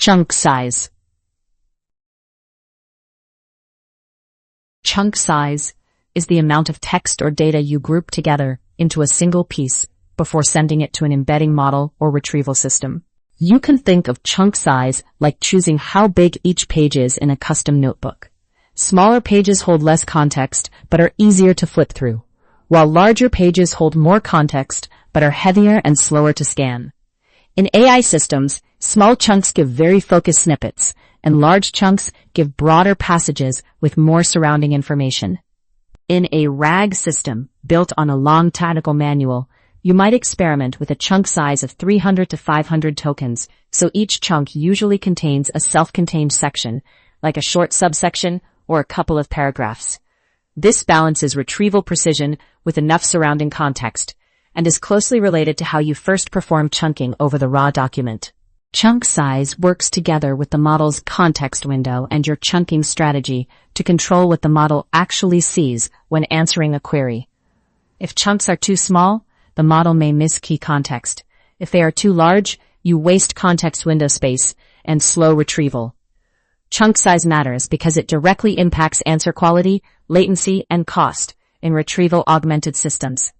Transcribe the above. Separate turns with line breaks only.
Chunk size. Chunk size is the amount of text or data you group together into a single piece before sending it to an embedding model or retrieval system. You can think of chunk size like choosing how big each page is in a custom notebook. Smaller pages hold less context but are easier to flip through, while larger pages hold more context but are heavier and slower to scan. In AI systems, small chunks give very focused snippets, and large chunks give broader passages with more surrounding information. In a RAG system built on a long technical manual, you might experiment with a chunk size of 300 to 500 tokens, so each chunk usually contains a self-contained section, like a short subsection or a couple of paragraphs. This balances retrieval precision with enough surrounding context, and is closely related to how you first perform chunking over the raw document. Chunk size works together with the model's context window and your chunking strategy to control what the model actually sees when answering a query. If chunks are too small, the model may miss key context. If they are too large, you waste context window space and slow retrieval. Chunk size matters because it directly impacts answer quality, latency, and cost in retrieval-augmented systems.